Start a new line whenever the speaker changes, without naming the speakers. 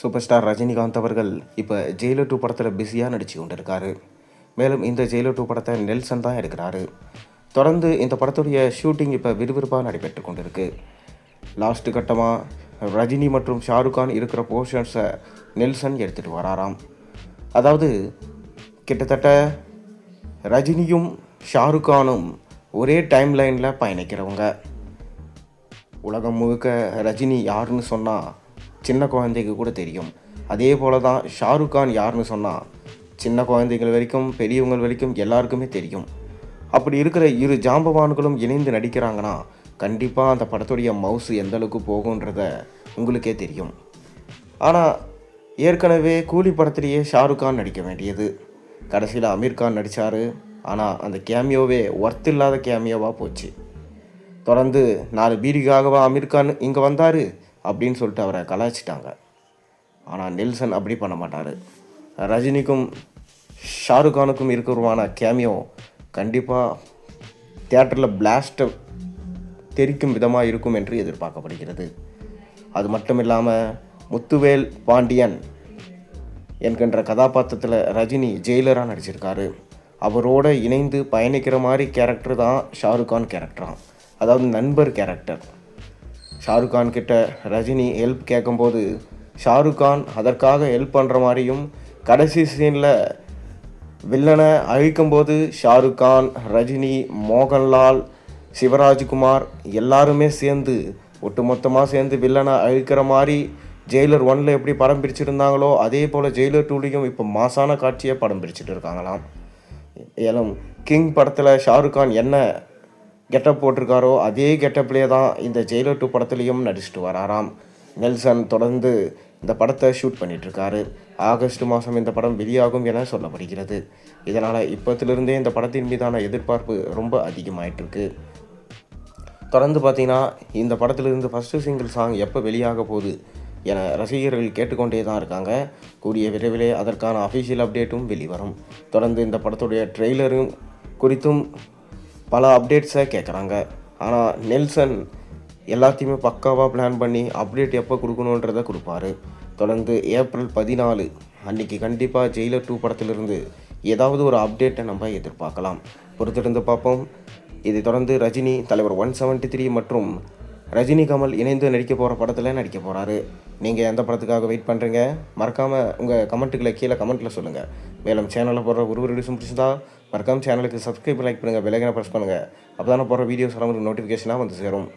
Super star Rajinikanth அவர்கள் இப்போ Jailer 2 படத்தில் பிஸியாக நடித்து கொண்டிருக்காரு. மேலும் இந்த ஜெயிலர் 2 படத்தை நெல்சன் தான் எடுக்கிறாரு. தொடர்ந்து இந்த படத்துடைய ஷூட்டிங் இப்போ விறுவிறுப்பாக நடைபெற்று கொண்டிருக்கு. லாஸ்ட்டு கட்டமாக ரஜினி மற்றும் ஷாருக் கான் இருக்கிற போர்ஷன்ஸை நெல்சன் எடுத்துகிட்டு வராராம். அதாவது கிட்டத்தட்ட ரஜினியும் ஷாருக் கானும் ஒரே டைம் லைனில் பயணிக்கிறவங்க. உலகம் முழுக்க ரஜினி யாருன்னு சொன்னால் சின்ன குழந்தைக்கு கூட தெரியும். அதே போல் தான் ஷாருக் கான் யாருன்னு சொன்னால் சின்ன குழந்தைகள் வரைக்கும் பெரியவங்க வரைக்கும் எல்லாருக்குமே தெரியும். அப்படி இருக்கிற இரு ஜாம்பவான்களும் இணைந்து நடிக்கிறாங்கன்னா கண்டிப்பாக அந்த படத்துடைய மவுசு எந்தளவுக்கு போகுன்றத உங்களுக்கே தெரியும். ஆனால் ஏற்கனவே கூலி படத்திலேயே ஷாருக் கான் நடிக்க வேண்டியது. கடைசியில் அமீர் கான் நடித்தார். ஆனால் அந்த கேமியோவே ஒர்த் இல்லாத கேமியோவாக போச்சு. தொடர்ந்து 4 பீடிக்காகவா அமீர் கான் இங்கே வந்தார் அப்படின்னு சொல்லிட்டு அவரை கலாய்ச்சிட்டாங்க. ஆனால் நெல்சன் அப்படி பண்ண மாட்டார். ரஜினிக்கும் ஷாருக் கானுக்கும் இருக்கிறமான கேமியோ கண்டிப்பாக தியேட்டரில் பிளாஸ்ட்டை தெரிக்கும் விதமாக இருக்கும் என்று எதிர்பார்க்கப்படுகிறது. அது மட்டும் இல்லாமல் முத்துவேல் பாண்டியன் என்கின்ற கதாபாத்திரத்தில் ரஜினி ஜெயிலராக நடிச்சிருக்காரு. அவரோடு இணைந்து பயணிக்கிற மாதிரி கேரக்டர் தான் ஷாருக் கான் கேரக்டராக, அதாவது நண்பர் கேரக்டர். ஷாருக் கான் கிட்ட ரஜினி ஹெல்ப் கேட்கும்போது ஷாருக் கான் அதற்காக ஹெல்ப் பண்ணுற மாதிரியும், கடைசி சீனில் வில்லனை அழிக்கும்போது ஷாருக் கான், ரஜினி, மோகன்லால், சிவராஜ்குமார் எல்லாருமே சேர்ந்து ஒட்டுமொத்தமாக சேர்ந்து வில்லனை அழிக்கிற மாதிரி ஜெயிலர் 1 எப்படி படம் பிரிச்சுருந்தாங்களோ அதே போல் ஜெயிலர் 2லையும் இப்போ மாசான காட்சியை படம் பிரிச்சுட்டு இருக்காங்களாம். ஏலும் கிங் படத்தில் ஷாருக் கான் என்ன கெட்டப் போட்டிருக்காரோ அதே கெட்டப்லேயே தான் இந்த ஜெயிலர் 2 படத்துலேயும் நடிச்சிட்டு வராராம். நெல்சன் தொடர்ந்து இந்த படத்தை ஷூட் பண்ணிகிட்ருக்காரு. ஆகஸ்ட் மாதம் இந்த படம் வெளியாகும் என சொல்லப்படுகிறது. இதனால் இப்போத்திலிருந்தே இந்த படத்தின் மீதான எதிர்பார்ப்பு ரொம்ப அதிகமாகிட்டுருக்கு. தொடர்ந்து பார்த்திங்கன்னா இந்த படத்திலிருந்து ஃபஸ்ட்டு சிங்கிள் சாங் எப்போ வெளியாக போகுது என ரசிகர்கள் கேட்டுக்கொண்டே தான் இருக்காங்க. கூடிய விரைவிலே அதற்கான அஃபிஷியல் அப்டேட்டும் வெளிவரும். தொடர்ந்து இந்த படத்துடைய ட்ரெய்லரும் குறித்தும் பல அப்டேட்ஸை கேட்குறாங்க. ஆனால் நெல்சன் எல்லாத்தையுமே பக்காவாக பிளான் பண்ணி அப்டேட் எப்போ கொடுக்கணுன்றதை கொடுப்பாரு. தொடர்ந்து ஏப்ரல் 14 அன்றைக்கி கண்டிப்பாக ஜெயிலர் 2 படத்திலிருந்து ஏதாவது ஒரு அப்டேட்டை நம்ம எதிர்பார்க்கலாம். பொறுத்திருந்து பார்ப்போம். இதை தொடர்ந்து ரஜினி தலைவர் 173 மற்றும் ரஜினி கமல் இணைந்து நடிக்க போகிற படத்தில் நடிக்க போகிறாரு. நீங்கள் எந்த படத்துக்காக வெயிட் பண்ணுறீங்க? மறக்காமல் உங்கள் கமெண்ட்டுகளை கீழே கமெண்ட்டில் சொல்லுங்கள். மேலும் சேனலில் போடுற ஒரு வீடியோஸும் பிடிச்சிருந்தா மறக்காமல் சேனலுக்கு சப்ஸ்கிரைப் லைக் பண்ணுங்கள், பெல் ஐகானை ப்ரெஸ் பண்ணுங்கள். அப்போ தானே போடுற வீடியோஸ் எல்லாம் நோட்டிஃபிகேஷனாக வந்து சேரும்.